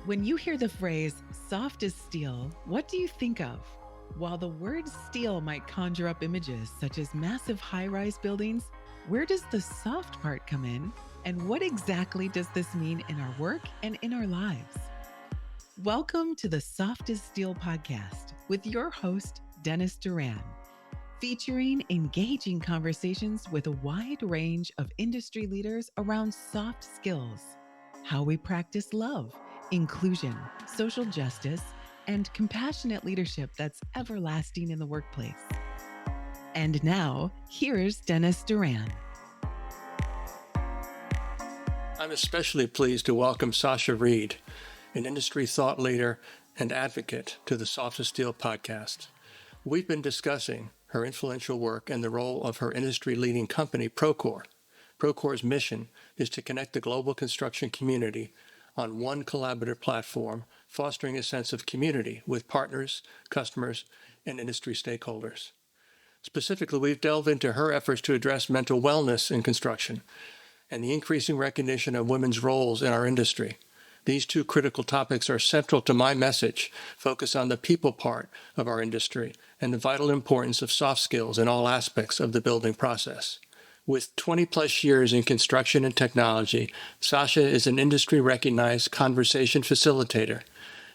When you hear the phrase softest steel, what do you think of? While the word steel might conjure up images such as massive high rise buildings, where does the soft part come in? And what exactly does this mean in our work and in our lives? Welcome to the Softest Steel podcast with your host, Dennis Doran, featuring engaging conversations with a wide range of industry leaders around soft skills, how we practice love, inclusion, social justice, and compassionate leadership that's everlasting in the workplace. And now, here's Dennis Doran. I'm especially pleased to welcome Sasha Reed, an industry thought leader and advocate, to the Softest Steel podcast. We've been discussing her influential work and the role of her industry-leading company, Procore. Procore's mission is to connect the global construction community on one collaborative platform, fostering a sense of community with partners, customers, and industry stakeholders. Specifically, we've delved into her efforts to address mental wellness in construction and the increasing recognition of women's roles in our industry. These two critical topics are central to my message, focused on the people part of our industry and the vital importance of soft skills in all aspects of the building process. With 20 plus years in construction and technology, Sasha is an industry-recognized conversation facilitator.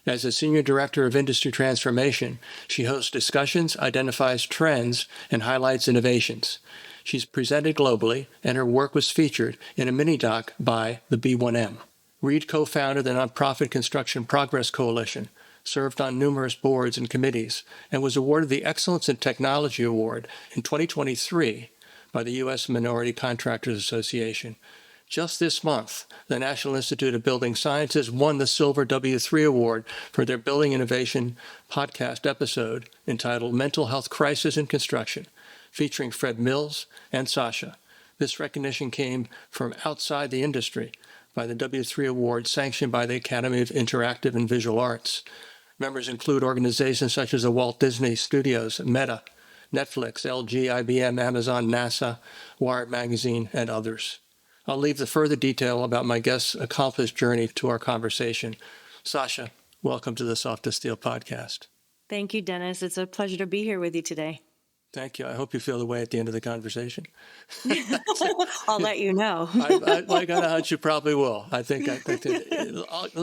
As a Senior Director of Industry Transformation, she hosts discussions, identifies trends, and highlights innovations. She's presented globally, and her work was featured in a mini-doc by the B1M. Reed co-founded the nonprofit Construction Progress Coalition, served on numerous boards and committees, and was awarded the Excellence in Technology Award in 2023 by the U.S. Minority Contractors Association. Just this month, the National Institute of Building Sciences won the Silver W3 Award for their Building Innovation podcast episode entitled Mental Health Crisis in Construction, featuring Fred Mills and Sasha. This recognition came from outside the industry by the W3 Award sanctioned by the Academy of Interactive and Visual Arts. Members include organizations such as the Walt Disney Studios, Meta, Netflix, LG, IBM, Amazon, NASA, Wired Magazine, and others. I'll leave the further detail about my guest's accomplished journey to our conversation. Sasha, welcome to the Softest Steel podcast. Thank you, Dennis. It's a pleasure to be here with you today. Thank you. I hope you feel the way at the end of the conversation. I'll let you know. I got a hunch you probably will. Let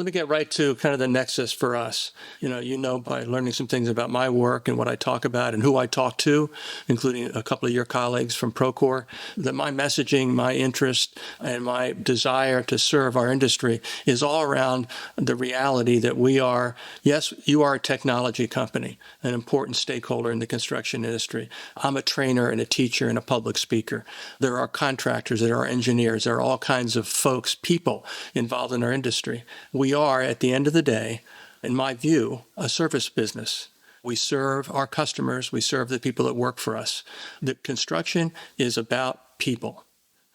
me get right to kind of the nexus for us. You know by learning some things about my work and what I talk about and who I talk to, including a couple of your colleagues from Procore, that my messaging, my interest, and my desire to serve our industry is all around the reality that we are, yes, you are a technology company, an important stakeholder in the construction industry. I'm a trainer and a teacher and a public speaker. There are contractors, there are engineers, there are all kinds of folks, people involved in our industry. We are, at the end of the day, in my view, a service business. We serve our customers, we serve the people that work for us. The construction is about people.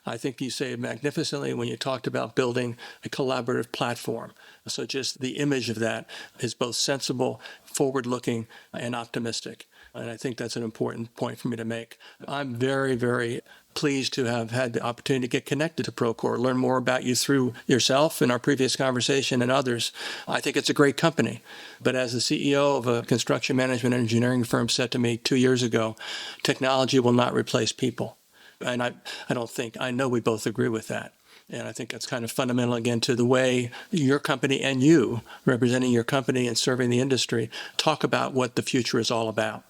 I think you say it magnificently when you talked about building a collaborative platform. So just the image of that is both sensible, forward-looking, and optimistic. And I think that's an important point for me to make. I'm very, very pleased to have had the opportunity to get connected to Procore, learn more about you through yourself in our previous conversation and others. I think it's a great company. But as the CEO of a construction management and engineering firm said to me 2 years ago, technology will not replace people. And I know we both agree with that. And I think that's kind of fundamental, again, to the way your company and you, representing your company and serving the industry, talk about what the future is all about.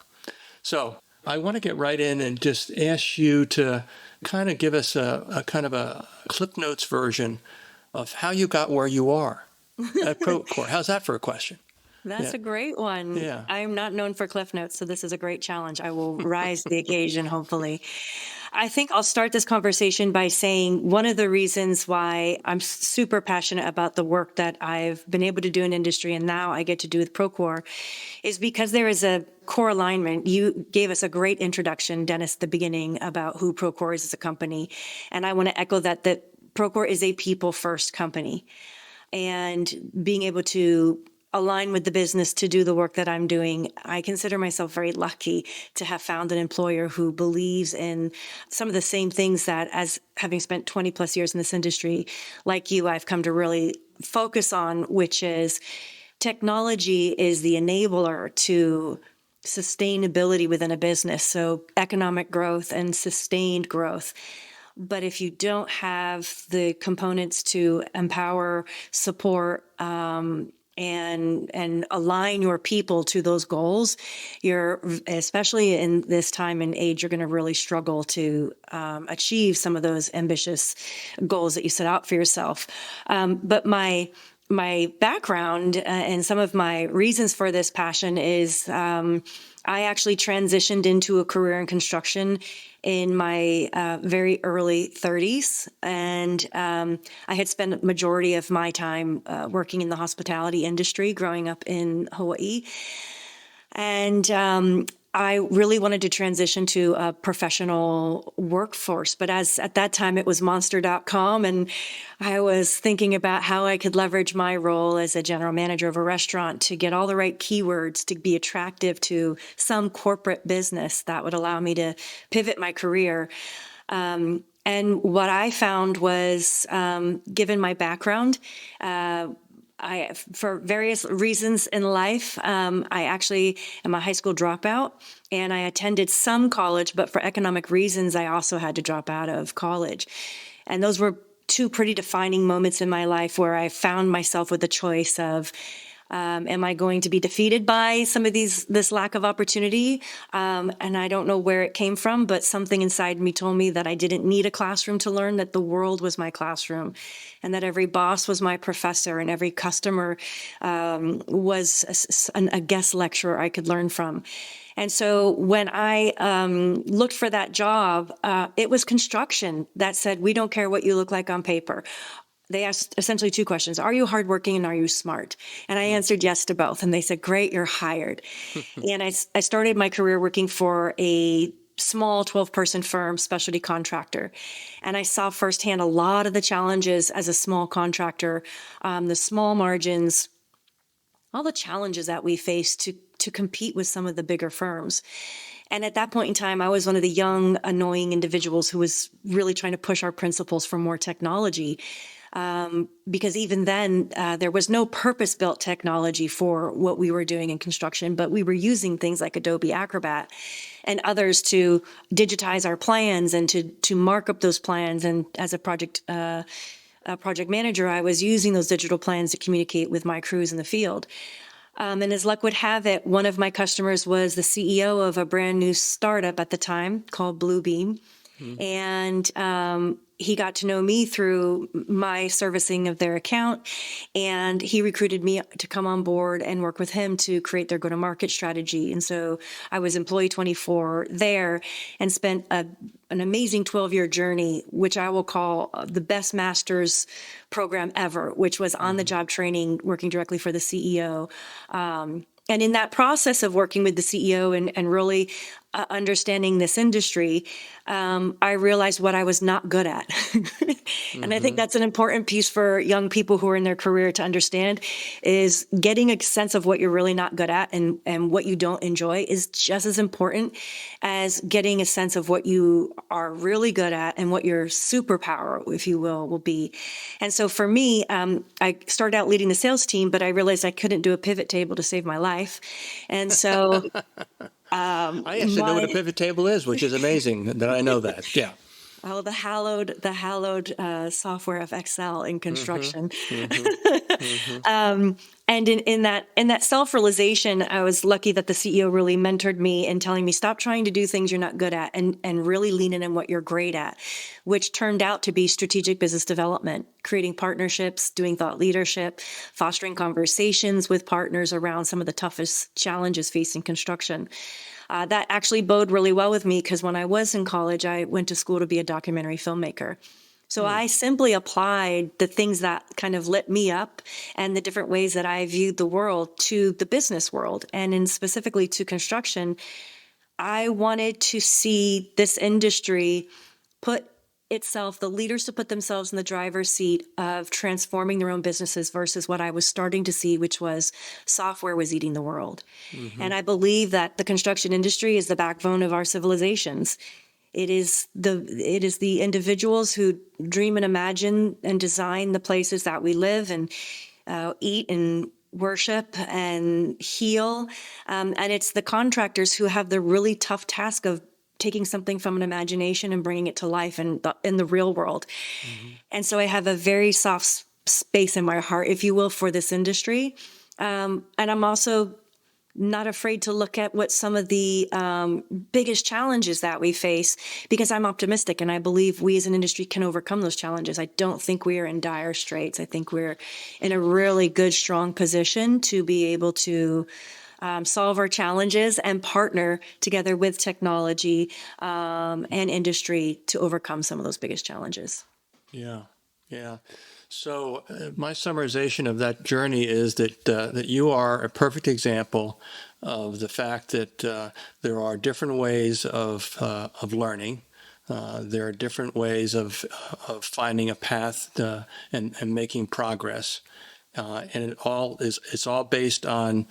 So I want to get right in and just ask you to kind of give us a kind of a Clip Notes version of how you got where you are at Procore. How's that for a question? That's a great one. Yeah. I am not known for Cliff Notes, so this is a great challenge. I will rise to the occasion, hopefully. I think I'll start this conversation by saying one of the reasons why I'm super passionate about the work that I've been able to do in industry and now I get to do with Procore is because there is a core alignment. You gave us a great introduction, Dennis, at the beginning about who Procore is as a company. And I want to echo that Procore is a people-first company. And being able to align with the business to do the work that I'm doing. I consider myself very lucky to have found an employer who believes in some of the same things that, as having spent 20 plus years in this industry, like you, I've come to really focus on, which is technology is the enabler to sustainability within a business. So economic growth and sustained growth. But if you don't have the components to empower, support, and align your people to those goals, you're, especially in this time and age, you're going to really struggle to achieve some of those ambitious goals that you set out for yourself. But my background and some of my reasons for this passion is I actually transitioned into a career in construction in my very early 30s. And I had spent a majority of my time working in the hospitality industry growing up in Hawaii. And I really wanted to transition to a professional workforce. But as at that time, it was monster.com. And I was thinking about how I could leverage my role as a general manager of a restaurant to get all the right keywords to be attractive to some corporate business that would allow me to pivot my career. And what I found was, given my background, for various reasons in life, I actually am a high school dropout, and I attended some college, but for economic reasons, I also had to drop out of college. And those were two pretty defining moments in my life where I found myself with the choice of, am I going to be defeated by some of this lack of opportunity? And I don't know where it came from, but something inside me told me that I didn't need a classroom to learn, that the world was my classroom, and that every boss was my professor, and every customer was a guest lecturer I could learn from. And so when I looked for that job, it was construction that said, we don't care what you look like on paper. They asked essentially two questions. Are you hardworking and are you smart? And I answered yes to both. And they said, great, you're hired. And I started my career working for a small 12-person firm, specialty contractor. And I saw firsthand a lot of the challenges as a small contractor, the small margins, all the challenges that we face to compete with some of the bigger firms. And at that point in time, I was one of the young, annoying individuals who was really trying to push our principles for more technology. Because even then, there was no purpose-built technology for what we were doing in construction, but we were using things like Adobe Acrobat and others to digitize our plans and to mark up those plans. And as a project manager, I was using those digital plans to communicate with my crews in the field. And as luck would have it, one of my customers was the CEO of a brand new startup at the time called Bluebeam. And he got to know me through my servicing of their account, and he recruited me to come on board and work with him to create their go-to-market strategy. And so I was employee 24 there and spent an amazing 12-year journey, which I will call the best master's program ever, which was on-the-job training, working directly for the CEO. And in that process of working with the CEO and really understanding this industry, I realized what I was not good at. And I think that's an important piece for young people who are in their career to understand, is getting a sense of what you're really not good at and what you don't enjoy is just as important as getting a sense of what you are really good at and what your superpower, if you will be. And so for me, I started out leading the sales team, but I realized I couldn't do a pivot table to save my life. And so I actually know what a pivot table is, which is amazing that I know that. Yeah. Oh, the hallowed software of Excel in construction. And in that self-realization, I was lucky that the CEO really mentored me in telling me, stop trying to do things you're not good at and really lean in on what you're great at, which turned out to be strategic business development, creating partnerships, doing thought leadership, fostering conversations with partners around some of the toughest challenges facing construction. That actually bode really well with me because when I was in college, I went to school to be a documentary filmmaker. So I simply applied the things that kind of lit me up and the different ways that I viewed the world to the business world, and specifically to construction. I wanted to see this industry put itself, the leaders to put themselves in the driver's seat of transforming their own businesses versus what I was starting to see, which was software was eating the world. And I believe that the construction industry is the backbone of our civilizations. It is the individuals who dream and imagine and design the places that we live and eat and worship and heal. And it's the contractors who have the really tough task of taking something from an imagination and bringing it to life in the real world. And so I have a very soft space in my heart, if you will, for this industry. And I'm also not afraid to look at what some of the biggest challenges that we face, because I'm optimistic and I believe we as an industry can overcome those challenges. I don't think we are in dire straits. I think we're in a really good, strong position to be able to solve our challenges and partner together with technology and industry to overcome some of those biggest challenges. Yeah, yeah. So my summarization of that journey is that you are a perfect example of the fact that there are different ways of learning. There are different ways of finding a path and making progress, and it's all based on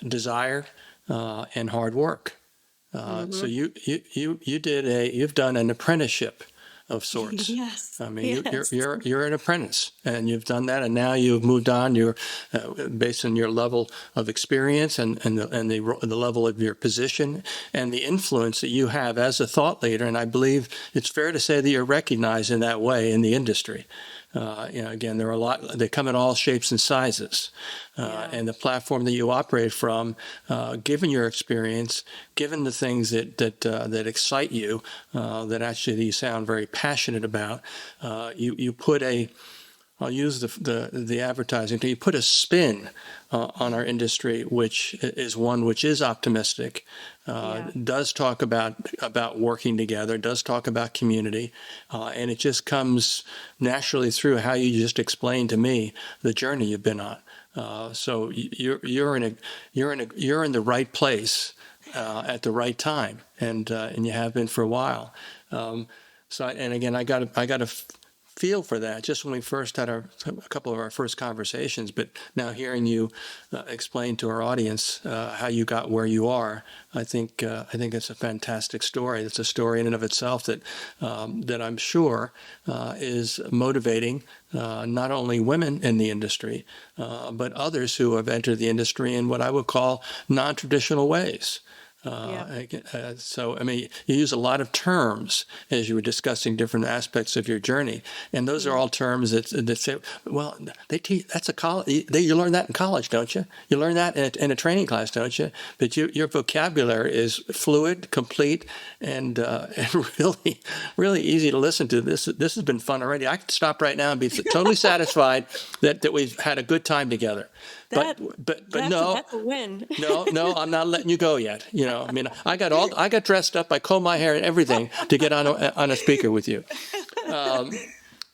desire and hard work. So you've done an apprenticeship of sorts. Yes. I mean, Yes. you're an apprentice, and you've done that, and now you've moved on. You're based on your level of experience and the level of your position and the influence that you have as a thought leader. And I believe it's fair to say that you're recognized in that way in the industry. Again, there are a lot. They come in all shapes and sizes, and the platform that you operate from, given your experience, given the things that excite you, that actually you sound very passionate about, you put a. I'll use the advertising. You put a spin on our industry, which is one which is optimistic, does talk about working together, does talk about community, and it just comes naturally through how you just explained to me the journey you've been on. So you're in the right place at the right time, and you have been for a while. Again, I got to feel for that just when we first had a couple of our first conversations, but now hearing you explain to our audience how you got where you are, I think it's a fantastic story. It's a story in and of itself that I'm sure is motivating not only women in the industry, but others who have entered the industry in what I would call non-traditional ways. So, I mean, you use a lot of terms as you were discussing different aspects of your journey, and those are all terms that say, well, they teach, that's a college. You learn that in college, don't you? You learn that in a training class, don't you? But your vocabulary is fluid, complete, and really, really easy to listen to. This has been fun already. I could stop right now and be totally satisfied that we've had a good time together. But no, that's a win. no, I'm not letting you go yet. I mean, I got dressed up, I combed my hair and everything to get on a speaker with you.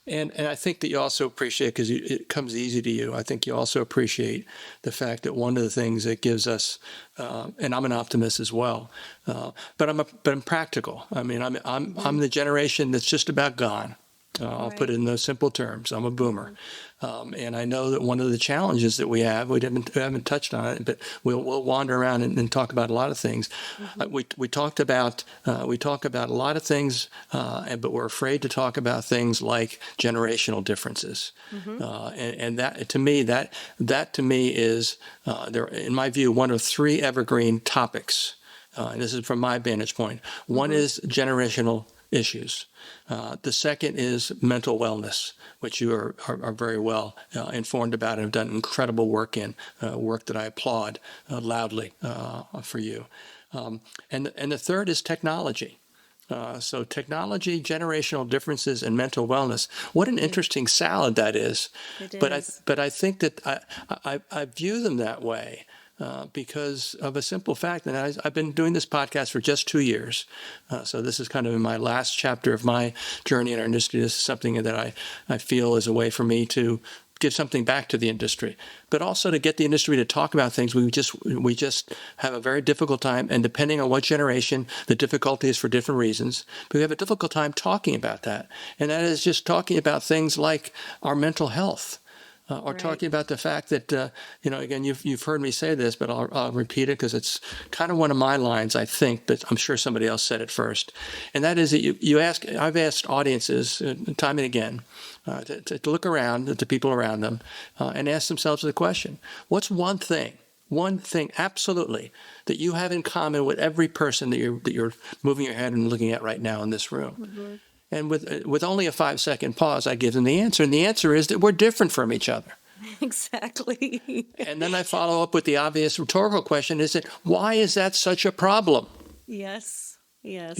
And I think that you also appreciate, because it comes easy to you, I think you also appreciate the fact that one of the things that gives us, and I'm an optimist as well, but I'm practical. I mean, I'm the generation that's just about gone. I'll put it in those simple terms. I'm a boomer. And I know that one of the challenges that we haven't touched on it, but we'll wander around and talk about a lot of things. We talk about a lot of things, but we're afraid to talk about things like generational differences. And that to me is there, in my view, one of three evergreen topics. And this is from my vantage point. One is generational issues. The second is mental wellness, which you are very well informed about and have done incredible work in, work that I applaud loudly for you. And the third is technology. So technology, generational differences, and mental wellness. What an interesting salad that is. But I think that I view them that way. Because of a simple fact, and I've been doing this podcast for just 2 years. So this is kind of in my last chapter of my journey in our industry. This is something that I feel is a way for me to give something back to the industry, but also to get the industry to talk about things. We just have a very difficult time, and depending on what generation, the difficulty is for different reasons. But we have a difficult time talking about that, and that is just talking about things like our mental health. Or Right. talking about the fact that, again, you've heard me say this, but I'll repeat it because it's kind of one of my lines, I think, but I'm sure somebody else said it first. And that is that I've asked audiences time and again to look around at the people around them and ask themselves the question, what's one thing absolutely that you have in common with every person that you're moving your head and looking at right now in this room? Mm-hmm. And with only a 5-second pause, I give them the answer. And the answer is that we're different from each other. Exactly. And then I follow up with the obvious rhetorical question, is that why is that such a problem? Yes. Yes.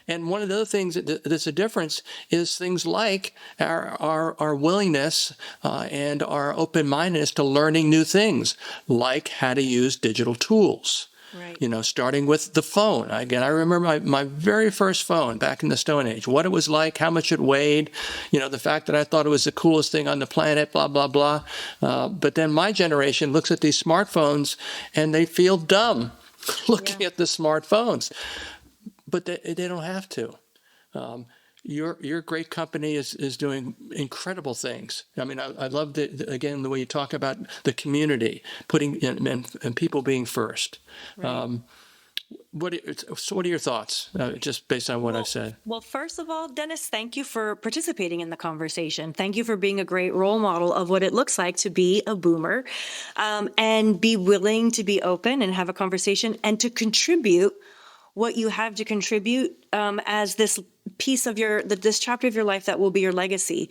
And one of the other things that's a difference is things like our willingness and our open-mindedness to learning new things, like how to use digital tools. Right. Starting with the phone. Again, I remember my very first phone back in the Stone Age, what it was like, how much it weighed, the fact that I thought it was the coolest thing on the planet, blah, blah, blah. But then my generation looks at these smartphones and they feel dumb looking at the smartphones. But they don't have to. Your great company is doing incredible things. I mean, I love the way you talk about the community, putting and people being first. Right. What are your thoughts, just based on what I've said? Well, first of all, Dennis, thank you for participating in the conversation. Thank you for being a great role model of what it looks like to be a boomer, and be willing to be open and have a conversation and to contribute what you have to contribute as this piece of this chapter of your life that will be your legacy.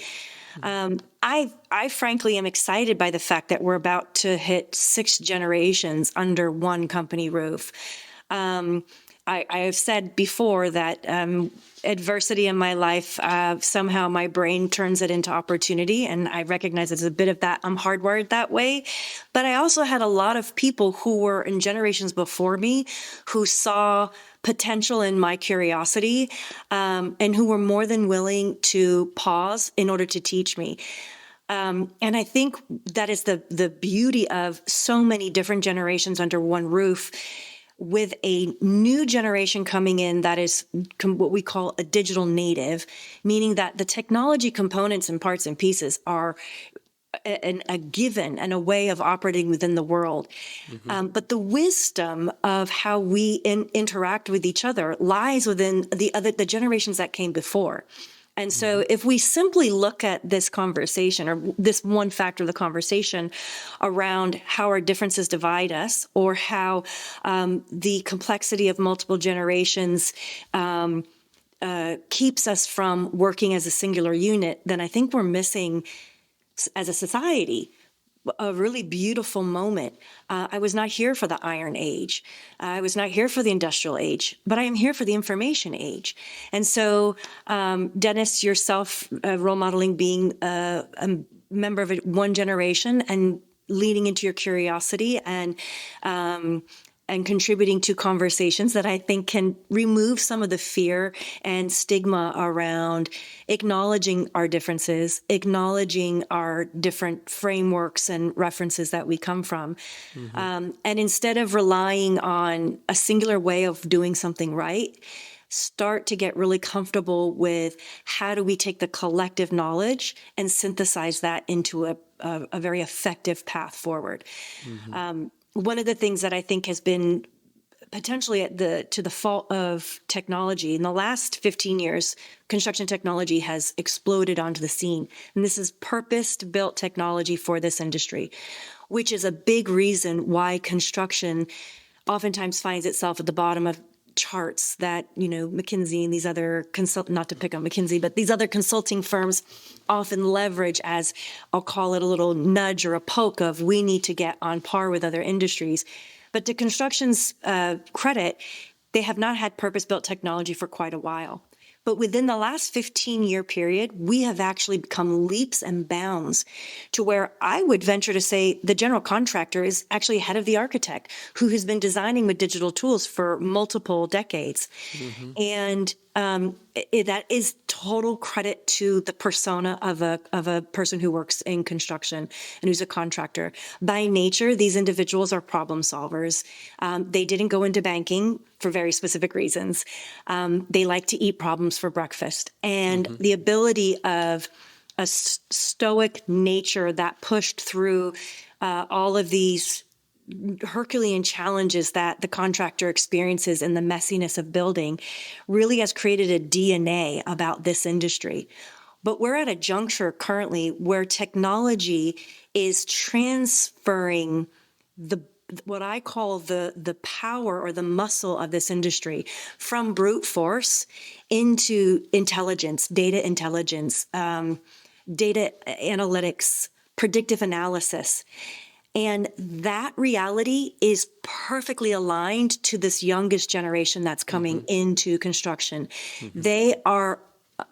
I frankly am excited by the fact that we're about to hit 6 generations under one company roof. I have said before that adversity in my life, somehow my brain turns it into opportunity, and I recognize it's a bit of that. I'm hardwired that way. But I also had a lot of people who were in generations before me who saw potential in my curiosity, and who were more than willing to pause in order to teach me. And I think that is the beauty of so many different generations under one roof, with a new generation coming in that is what we call a digital native, meaning that the technology components and parts and pieces are a given and a way of operating within the world. Mm-hmm. But the wisdom of how we interact with each other lies within the generations that came before. And so if we simply look at this conversation, or this one factor of the conversation around how our differences divide us, or how the complexity of multiple generations keeps us from working as a singular unit, then I think we're missing, as a society, a really beautiful moment. I was not here for the Iron Age. I was not here for the Industrial Age, but I am here for the Information Age. And so, Dennis, yourself role modeling being a member of one generation and leading into your curiosity and contributing to conversations that I think can remove some of the fear and stigma around acknowledging our differences, acknowledging our different frameworks and references that we come from. Mm-hmm. And instead of relying on a singular way of doing something right, start to get really comfortable with how do we take the collective knowledge and synthesize that into a very effective path forward. Mm-hmm. One of the things that I think has been potentially to the fault of technology in the last 15 years, construction technology has exploded onto the scene. And this is purpose-built technology for this industry, which is a big reason why construction oftentimes finds itself at the bottom of charts that, McKinsey and these other not to pick on McKinsey, but these other consulting firms often leverage as, I'll call it a little nudge or a poke of, we need to get on par with other industries. But to construction's credit, they have not had purpose-built technology for quite a while. But within the last 15-year period, we have actually become leaps and bounds to where I would venture to say the general contractor is actually ahead of the architect, who has been designing with digital tools for multiple decades. Mm-hmm. And that is total credit to the persona of a person who works in construction and who's a contractor. By nature, these individuals are problem solvers. They didn't go into banking for very specific reasons. They like to eat problems for breakfast, and the ability of a stoic nature that pushed through all of these Herculean challenges that the contractor experiences in the messiness of building really has created a DNA about this industry. But we're at a juncture currently where technology is transferring what I call the power or the muscle of this industry from brute force into intelligence, data intelligence, data analytics, predictive analysis. And that reality is perfectly aligned to this youngest generation that's coming into construction. They are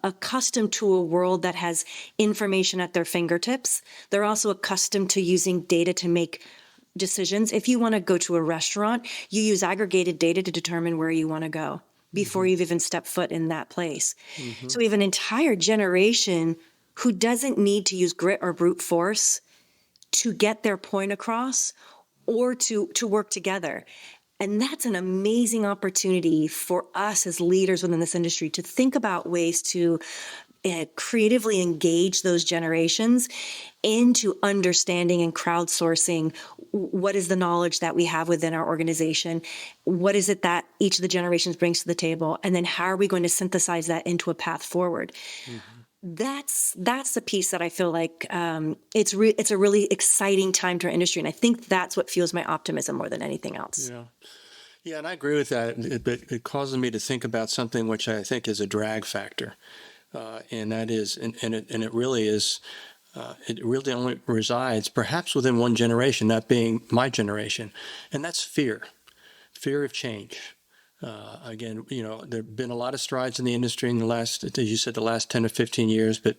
accustomed to a world that has information at their fingertips. They're also accustomed to using data to make decisions. If you want to go to a restaurant, you use aggregated data to determine where you want to go before you've even stepped foot in that place. So we have an entire generation who doesn't need to use grit or brute force to get their point across or to work together. And that's an amazing opportunity for us as leaders within this industry to think about ways to creatively engage those generations into understanding and crowdsourcing what is the knowledge that we have within our organization, what is it that each of the generations brings to the table, and then how are we going to synthesize that into a path forward. That's the piece that I feel like it's a really exciting time to our industry, and I think that's what fuels my optimism more than anything else. Yeah, and I agree with that. It causes me to think about something which I think is a drag factor, and that is, and it really is. It really only resides perhaps within one generation, that being my generation, and that's fear of change. Again, there have been a lot of strides in the industry in the last, as you said, the last 10 or 15 years, but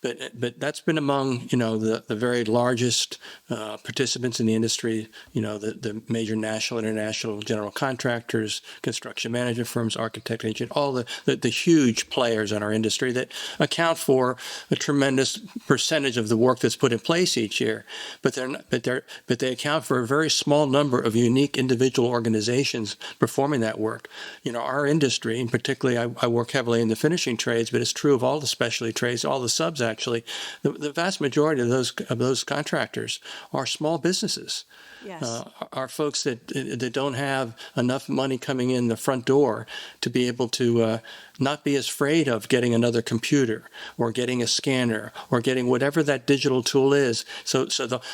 that's been among, the very largest participants in the industry, the major national, international general contractors, construction management firms, architect, engineer, all the huge players in our industry that account for a tremendous percentage of the work that's put in place each year. But they account for a very small number of unique individual organizations performing that work. Our industry, and particularly I work heavily in the finishing trades, but it's true of all the specialty trades, all the subs actually. The vast majority of those contractors are small businesses. Yes. Are folks that don't have enough money coming in the front door to be able to not be as afraid of getting another computer or getting a scanner or getting whatever that digital tool is. So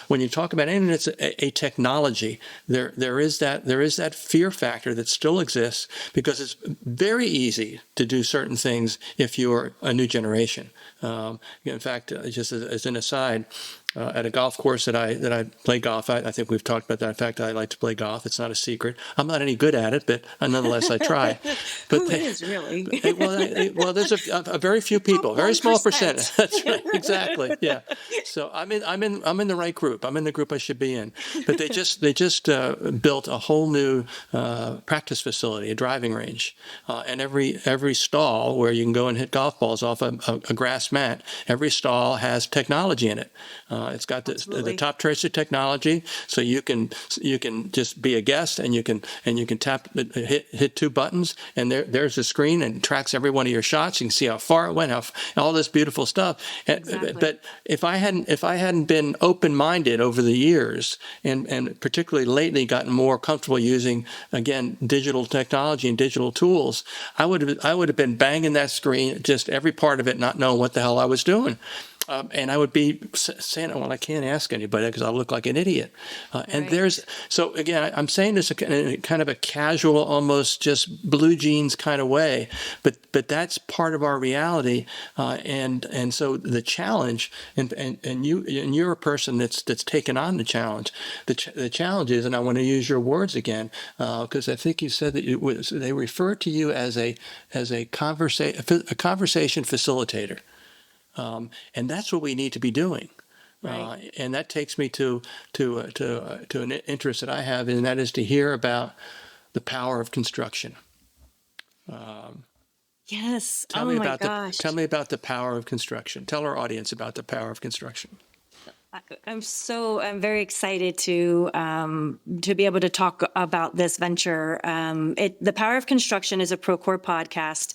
when you talk about it, it's a technology, there is that fear factor that still exists because it's very easy to do certain things if you're a new generation. In fact, just as an aside, at a golf course that I play golf. I think we've talked about that. In fact, I like to play golf. It's not a secret. I'm not any good at it, but nonetheless, I try. But Who is really? Well, there's a very few people, very small percentage. That's right, exactly. Yeah. So I'm in the right group. I'm in the group I should be in. But they just built a whole new practice facility, a driving range, and every stall where you can go and hit golf balls off a grass mat. Every stall has technology in it. It's got the top tracer technology, so you can just be a guest and you can tap hit two buttons and there's a screen and tracks every one of your shots. You can see how far it went, all this beautiful stuff. Exactly. But if I hadn't been open-minded over the years and particularly lately gotten more comfortable using again digital technology and digital tools, I would have been banging that screen, just every part of it, not knowing what the hell I was doing. And I would be saying, well, I can't ask anybody because I'll look like an idiot. And so again, I'm saying this in kind of a casual, almost just blue jeans kind of way, but that's part of our reality. And so the challenge, and you're a person that's taken on the challenge. The challenge is, and I want to use your words again, because I think you said that they refer to you as a conversation facilitator. And that's what we need to be doing. Right. And that takes me to an interest that I have, and that is to hear about the power of construction. Yes. Tell Oh me my about gosh. tell me about the power of construction. Tell our audience about the power of construction. I'm very excited to be able to talk about this venture. The Power of Construction is a Procore podcast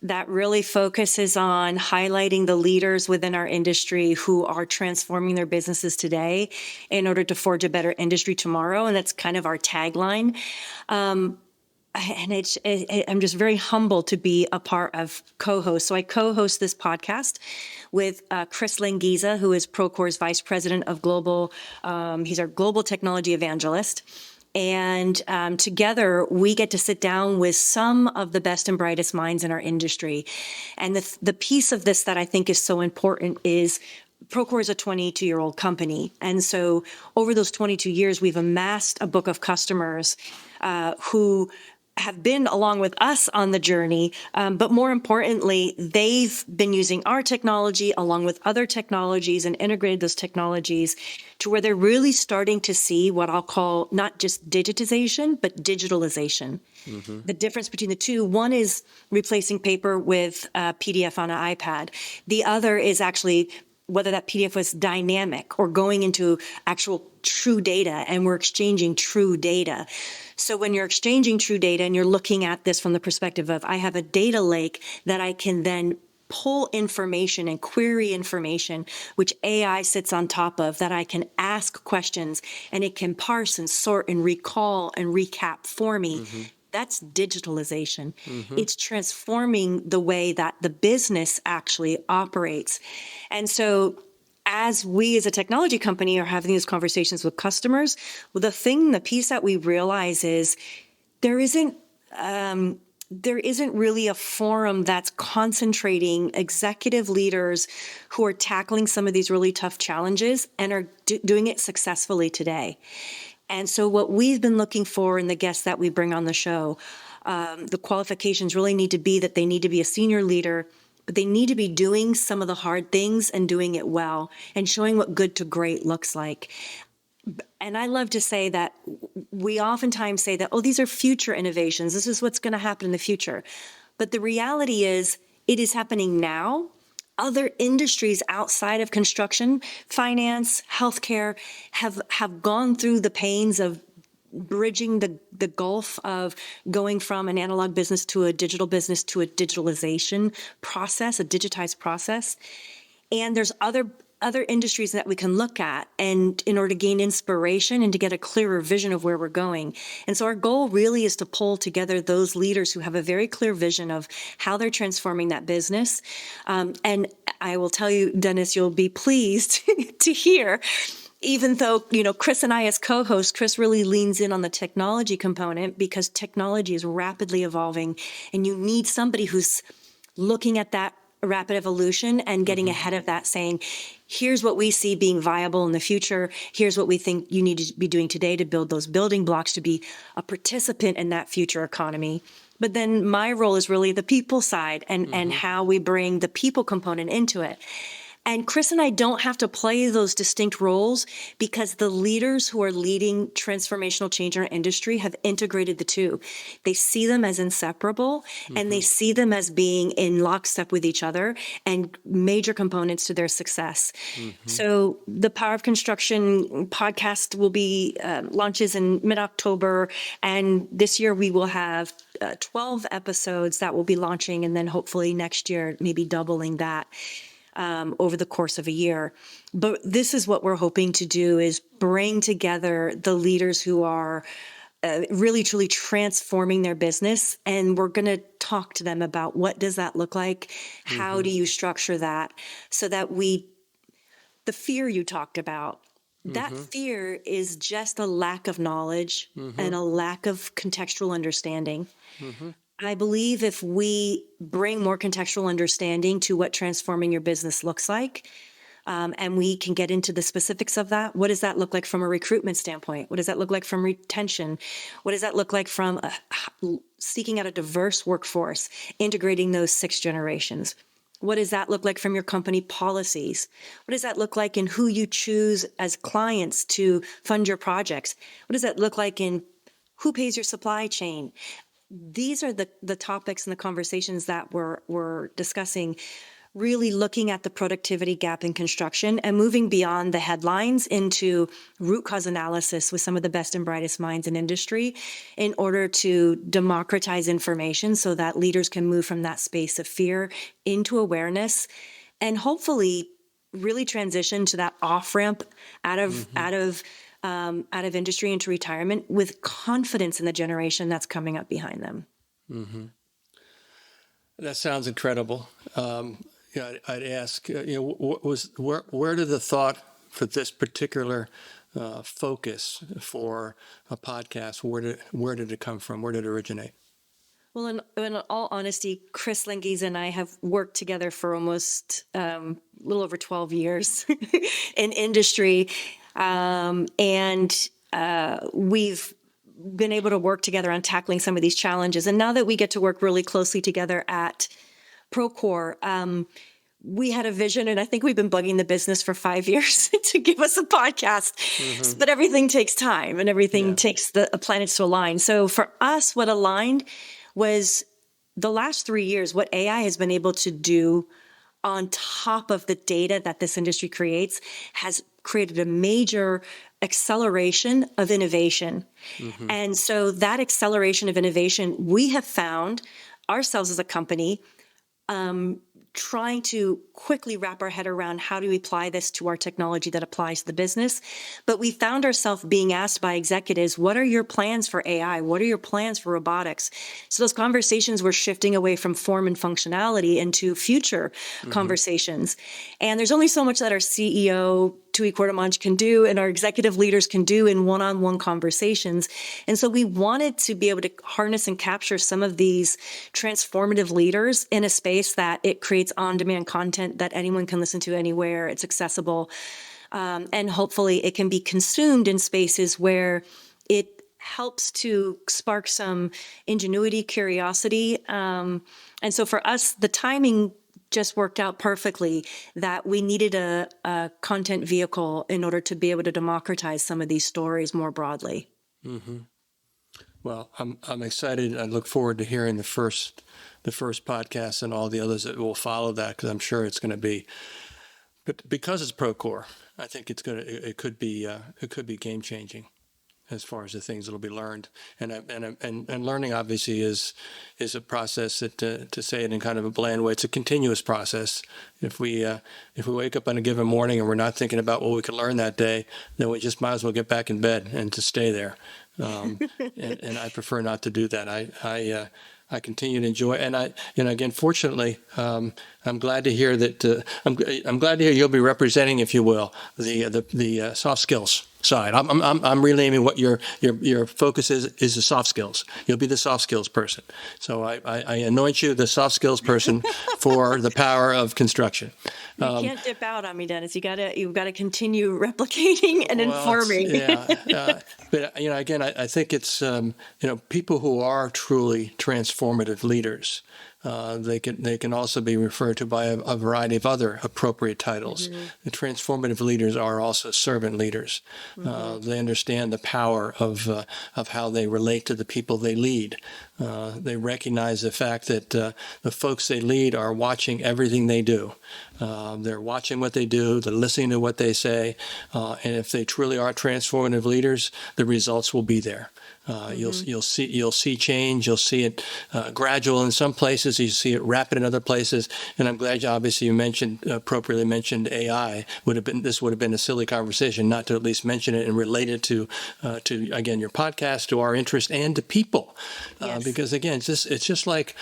that really focuses on highlighting the leaders within our industry who are transforming their businesses today in order to forge a better industry tomorrow. And that's kind of our tagline. I'm just very humbled to be a part of co-host. So I co-host this podcast with Chris Lengieza, who is Procore's Vice President of Global. He's our Global Technology Evangelist. And together, we get to sit down with some of the best and brightest minds in our industry. And the piece of this that I think is so important is Procore is a 22-year-old company. And so over those 22 years, we've amassed a book of customers who have been along with us on the journey, but more importantly, they've been using our technology along with other technologies and integrated those technologies to where they're really starting to see what I'll call not just digitization, but digitalization. Mm-hmm. The difference between the two, one is replacing paper with PDF on an iPad. The other is actually whether that PDF was dynamic or going into actual true data, and we're exchanging true data. So when you're exchanging true data and you're looking at this from the perspective of, I have a data lake that I can then pull information and query information, which AI sits on top of, that I can ask questions and it can parse and sort and recall and recap for me. Mm-hmm. That's digitalization. Mm-hmm. It's transforming the way that the business actually operates. And so as we as a technology company are having these conversations with customers, well, the piece that we realize is there isn't really a forum that's concentrating executive leaders who are tackling some of these really tough challenges and are doing it successfully today. And so what we've been looking for in the guests that we bring on the show, the qualifications really need to be that they need to be a senior leader, but they need to be doing some of the hard things and doing it well and showing what good to great looks like. And I love to say that we oftentimes say that, oh, these are future innovations. This is what's going to happen in the future. But the reality is it is happening now. Other industries outside of construction, finance, healthcare have gone through the pains of bridging the gulf of going from an analog business to a digital business to a digitalization process, a digitized process. And there's other industries that we can look at and in order to gain inspiration and to get a clearer vision of where we're going. And so our goal really is to pull together those leaders who have a very clear vision of how they're transforming that business. And I will tell you, Dennis, you'll be pleased to hear, even though, Chris and I as co-hosts, Chris really leans in on the technology component because technology is rapidly evolving and you need somebody who's looking at that rapid evolution and getting ahead of that, saying, here's what we see being viable in the future. Here's what we think you need to be doing today to build those building blocks to be a participant in that future economy. But then my role is really the people side and how we bring the people component into it. And Chris and I don't have to play those distinct roles because the leaders who are leading transformational change in our industry have integrated the two. They see them as inseparable and they see them as being in lockstep with each other and major components to their success. So the Power of Construction podcast will be launches in mid-October. And this year we will have 12 episodes that will be launching. And then hopefully next year, maybe doubling that. Over the course of a year. But this is what we're hoping to do is bring together the leaders who are really, truly transforming their business. And we're going to talk to them about what does that look like? How do you structure that so that the fear you talked about, that fear is just a lack of knowledge and a lack of contextual understanding. I believe if we bring more contextual understanding to what transforming your business looks like, and we can get into the specifics of that, what does that look like from a recruitment standpoint? What does that look like from retention? What does that look like from seeking out a diverse workforce, integrating those 6 generations? What does that look like from your company policies? What does that look like in who you choose as clients to fund your projects? What does that look like in who pays your supply chain? these are the topics and the conversations that we're discussing, really looking at the productivity gap in construction and moving beyond the headlines into root cause analysis with some of the best and brightest minds in industry in order to democratize information so that leaders can move from that space of fear into awareness and hopefully really transition to that off ramp out of industry into retirement with confidence in the generation that's coming up behind them. Mm-hmm. That sounds incredible. I'd ask, where did the thought for this particular focus for a podcast, where did it come from? Where did it originate? Well, in all honesty, Chris Lengieza and I have worked together for almost a little over 12 years in industry. We've been able to work together on tackling some of these challenges. And now that we get to work really closely together at Procore, we had a vision, and I think we've been bugging the business for 5 years to give us a podcast. Mm-hmm. But everything takes time, and everything takes the planets to align. So for us, what aligned was the last 3 years, what AI has been able to do on top of the data that this industry creates has created a major acceleration of innovation. Mm-hmm. And so that acceleration of innovation, we have found ourselves as a company trying to quickly wrap our head around how do we apply this to our technology that applies to the business. But we found ourselves being asked by executives, what are your plans for AI? What are your plans for robotics? So those conversations were shifting away from form and functionality into future conversations. And there's only so much that our CEO, Tui Quartamanch, can do and our executive leaders can do in one-on-one conversations. And so we wanted to be able to harness and capture some of these transformative leaders in a space that it creates on-demand content that anyone can listen to anywhere. It's accessible. And hopefully it can be consumed in spaces where it helps to spark some ingenuity, curiosity. And so for us, the timing just worked out perfectly that we needed a content vehicle in order to be able to democratize some of these stories more broadly. Mm-hmm. Well, I'm excited. I look forward to hearing the first podcast and all the others that will follow that, because I'm sure it's going to be. But because it's Procore, I think it could be game changing as far as the things that will be learned, and learning obviously is a process that to say it in kind of a bland way, it's a continuous process. If we wake up on a given morning and we're not thinking about what we could learn that day, then we just might as well get back in bed and to stay there. And I prefer not to do that. I continue to enjoy, and again, fortunately, I'm glad to hear that. I'm glad to hear you'll be representing, if you will, the soft skills side. I'm relaying what your focus is the soft skills. You'll be the soft skills person. So I anoint you the soft skills person for the power of construction. You can't dip out on me, Dennis. You've got to continue replicating and informing. But again, I think it's people who are truly transformative leaders. They can also be referred to by a variety of other appropriate titles. Mm-hmm. The transformative leaders are also servant leaders. Mm-hmm. They understand the power of how they relate to the people they lead. They recognize the fact that the folks they lead are watching everything they do. They're watching what they do. They're listening to what they say. And if they truly are transformative leaders, the results will be there. You'll see change. You'll see it gradual in some places. You see it rapid in other places. And I'm glad you appropriately mentioned AI. This would have been a silly conversation not to at least mention it and relate it to again your podcast, to our interest, and to people. Yes. Because again, it's just like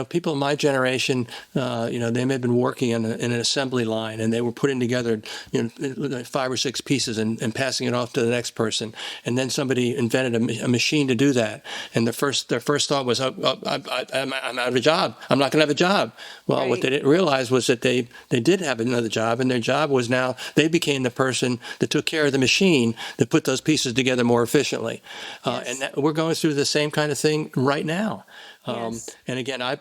people in my generation. They may have been working in an assembly line, and they were putting together 5 or 6 pieces and passing it off to the next person. And then somebody invented a machine to do that. And their first thought was, I'm out of a job. I'm not going to have a job. Well, right. What they didn't realize was that they did have another job, and their job was now they became the person that took care of the machine that put those pieces together more efficiently. Yes. And we're going through the same kind of thing right now. Yes. And again, I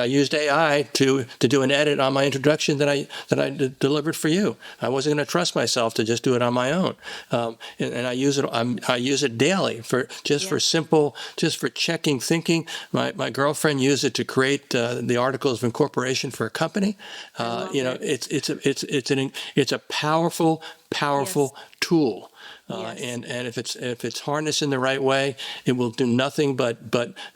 used AI to do an edit on my introduction that I delivered for you. I wasn't going to trust myself to just do it on my own, and I use it. I use it daily for checking thinking. My girlfriend used it to create the articles of incorporation for a company. It's a powerful tool. And if it's harnessed in the right way, it will do nothing but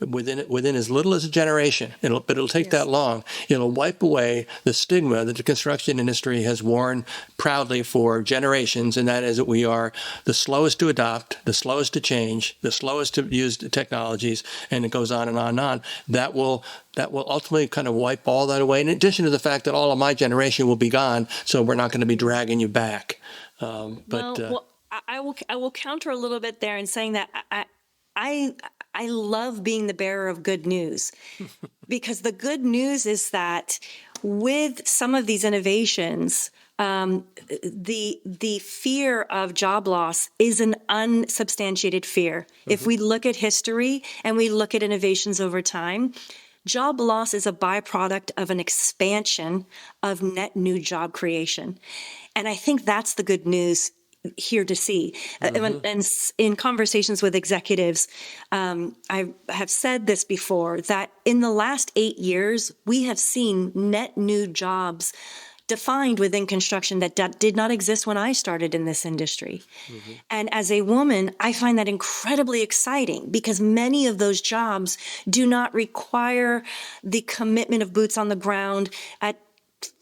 within as little as a generation. It'll take that long. It'll wipe away the stigma that the construction industry has worn proudly for generations, and that is that we are the slowest to adopt, the slowest to change, the slowest to use the technologies, and it goes on and on and on. That will ultimately kind of wipe all that away. In addition to the fact that all of my generation will be gone, so we're not going to be dragging you back. I will counter a little bit there in saying that I love being the bearer of good news, because the good news is that with some of these innovations, the fear of job loss is an unsubstantiated fear. If we look at history and we look at innovations over time, job loss is a byproduct of an expansion of net new job creation. And I think that's the good news here to see. And in conversations with executives, I have said this before, that in the last 8 years, we have seen net new jobs defined within construction that did not exist when I started in this industry. And as a woman, I find that incredibly exciting, because many of those jobs do not require the commitment of boots on the ground at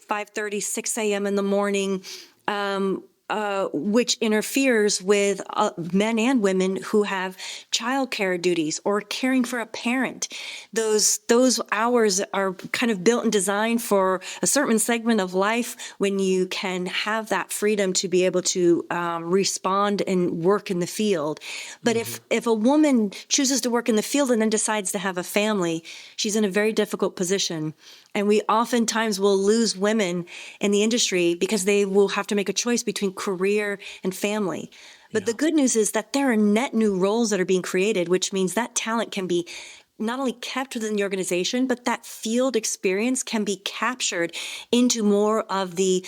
5:30, 6 a.m. in the morning, which interferes with men and women who have childcare duties or caring for a parent. Those hours are kind of built and designed for a certain segment of life when you can have that freedom to be able to respond and work in the field. But if a woman chooses to work in the field and then decides to have a family, she's in a very difficult position. And we oftentimes will lose women in the industry because they will have to make a choice between career and family. But the good news is that there are net new roles that are being created, which means that talent can be not only kept within the organization, but that field experience can be captured into more of the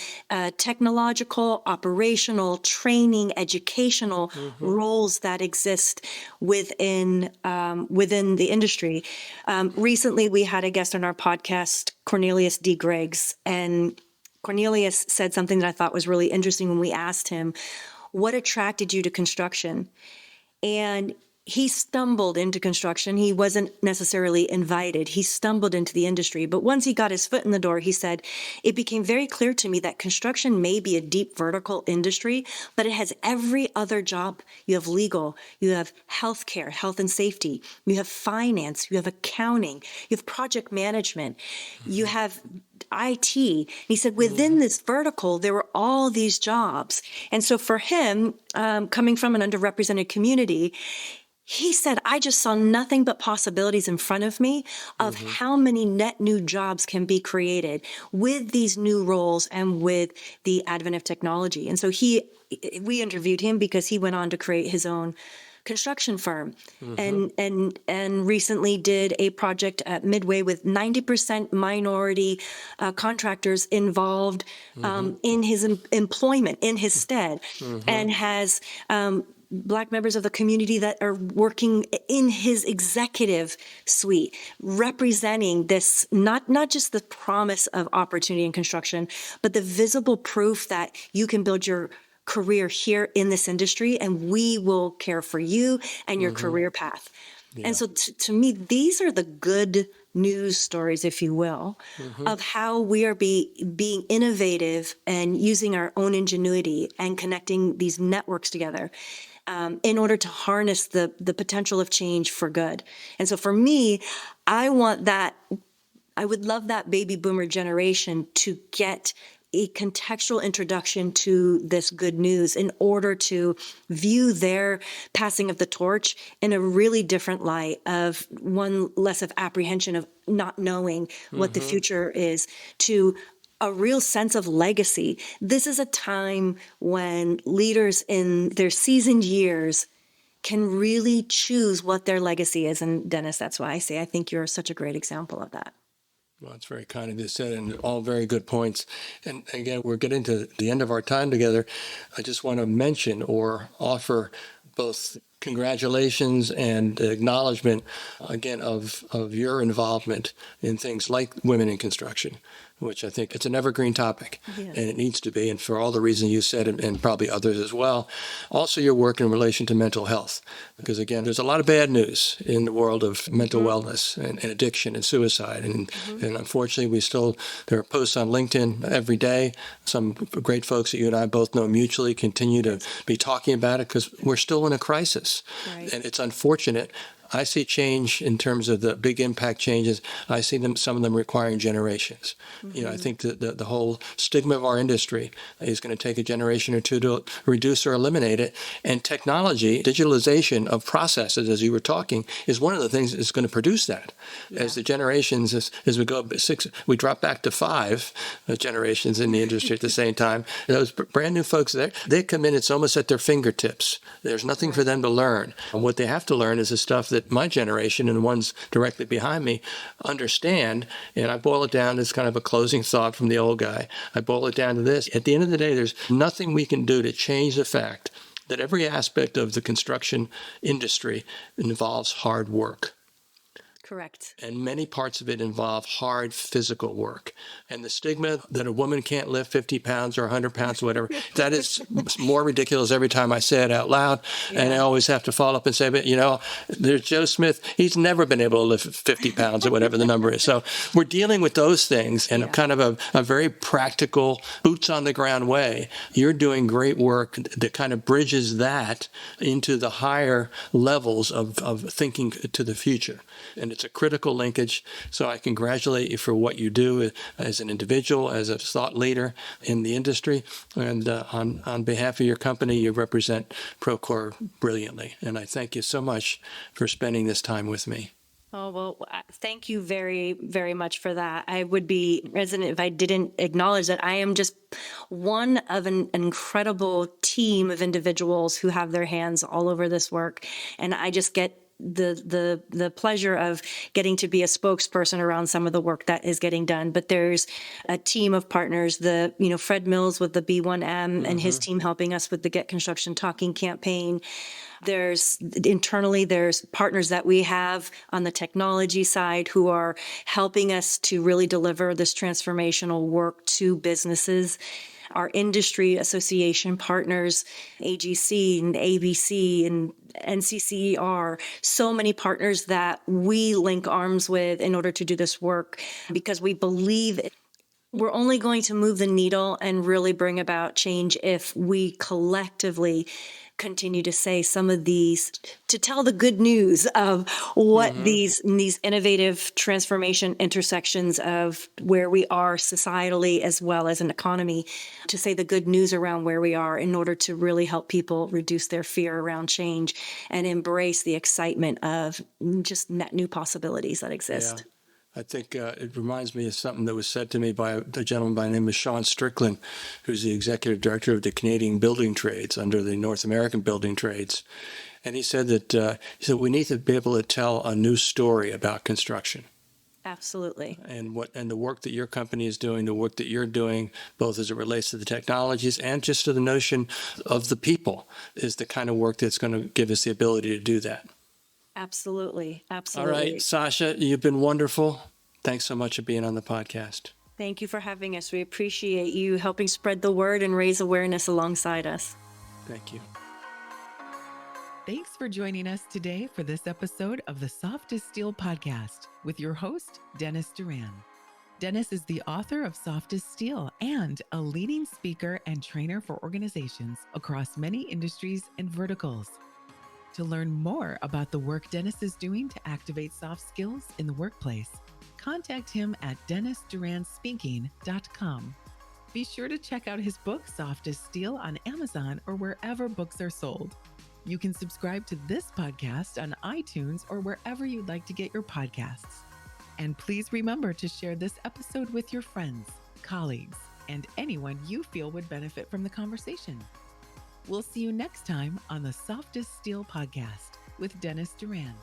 technological, operational, training, educational roles that exist within the industry. Recently, we had a guest on our podcast, Cornelius D. Griggs, and Cornelius said something that I thought was really interesting when we asked him, what attracted you to construction? And he stumbled into construction. He wasn't necessarily invited. He stumbled into the industry. But once he got his foot in the door, he said, it became very clear to me that construction may be a deep vertical industry, but it has every other job. You have legal, you have healthcare, health and safety, you have finance, you have accounting, you have project management, you have IT. He said within this vertical, there were all these jobs. And so for him, coming from an underrepresented community, he said, I just saw nothing but possibilities in front of me of how many net new jobs can be created with these new roles and with the advent of technology. And so we interviewed him because he went on to create his own construction firm and recently did a project at Midway with 90% minority contractors involved in his employment, in his stead, and has Black members of the community that are working in his executive suite, representing this, not just the promise of opportunity in construction, but the visible proof that you can build your career here in this industry, and we will care for you and your career path. And so to me, these are the good news stories, if you will, of how we are being innovative and using our own ingenuity and connecting these networks together in order to harness the potential of change for good. And so for me, I would love that baby boomer generation to get a contextual introduction to this good news in order to view their passing of the torch in a really different light, of one less of apprehension of not knowing what the future is, to a real sense of legacy. This is a time when leaders in their seasoned years can really choose what their legacy is. And Dennis, that's why I think you're such a great example of that. Well, it's very kind of you said, and all very good points. And again, we're getting to the end of our time together. I just want to mention or offer both congratulations and acknowledgement, again, of your involvement in things like women in construction, which I think it's an evergreen topic, Yes. and it needs to be, and for all the reasons you said, and probably others as well. Also, your work in relation to mental health, because again, there's a lot of bad news in the world of mental wellness and addiction and suicide, and unfortunately, there are posts on LinkedIn every day. Some great folks that you and I both know mutually continue to be talking about it because we're still in a crisis. Right. And it's unfortunate. I see change in terms of the big impact changes. I see some of them requiring generations. I think that the whole stigma of our industry is going to take a generation or two to reduce or eliminate it. And technology, digitalization of processes, as you were talking, is one of the things that's going to produce that. Yeah. As the generations, as we go we drop back to 5 generations in the industry at the same time. Those brand new folks there, they come in, it's almost at their fingertips. There's nothing for them to learn. And what they have to learn is the stuff that my generation and the ones directly behind me understand. And I boil it down as kind of a closing thought from the old guy. I boil it down to this. At the end of the day, there's nothing we can do to change the fact that every aspect of the construction industry involves hard work. Correct. And many parts of it involve hard physical work. And the stigma that a woman can't lift 50 pounds or 100 pounds or whatever, that is more ridiculous every time I say it out loud. Yeah. And I always have to follow up and say, but there's Joe Smith. He's never been able to lift 50 pounds or whatever the number is. So we're dealing with those things in kind of a very practical, boots on the ground way. You're doing great work that kind of bridges that into the higher levels of thinking to the future. And it's a critical linkage. So I congratulate you for what you do as an individual, as a thought leader in the industry. And on behalf of your company, you represent Procore brilliantly. And I thank you so much for spending this time with me. Oh, well, thank you very, very much for that. I would be remiss if I didn't acknowledge that I am just one of an incredible team of individuals who have their hands all over this work. And I just get the pleasure of getting to be a spokesperson around some of the work that is getting done. But there's a team of partners, Fred Mills with the B1M and his team helping us with the Get Construction Talking campaign. There's partners that we have on the technology side who are helping us to really deliver this transformational work to businesses. Our industry association partners, AGC and ABC and NCCER, so many partners that we link arms with in order to do this work because we believe we're only going to move the needle and really bring about change if we collectively continue to say some of these, to tell the good news of what these innovative transformation intersections of where we are societally as well as an economy, to say the good news around where we are in order to really help people reduce their fear around change and embrace the excitement of just net new possibilities that exist. Yeah. I think it reminds me of something that was said to me by a gentleman by the name of Sean Strickland, who's the executive director of the Canadian Building Trades under the North American Building Trades. And he said that we need to be able to tell a new story about construction. Absolutely. And the work that your company is doing, the work that you're doing, both as it relates to the technologies and just to the notion of the people, is the kind of work that's going to give us the ability to do that. Absolutely. All right, Sasha, you've been wonderful. Thanks so much for being on the podcast. Thank you for having us. We appreciate you helping spread the word and raise awareness alongside us. Thank you. Thanks for joining us today for this episode of the Softest Steel podcast with your host, Dennis Doran. Dennis is the author of Softest Steel and a leading speaker and trainer for organizations across many industries and verticals. To learn more about the work Dennis is doing to activate soft skills in the workplace, contact him at dennisduranspeaking.com. Be sure to check out his book, Softest Steel, on Amazon or wherever books are sold. You can subscribe to this podcast on iTunes or wherever you'd like to get your podcasts. And please remember to share this episode with your friends, colleagues, and anyone you feel would benefit from the conversation. We'll see you next time on the Softest Steel podcast with Dennis Doran.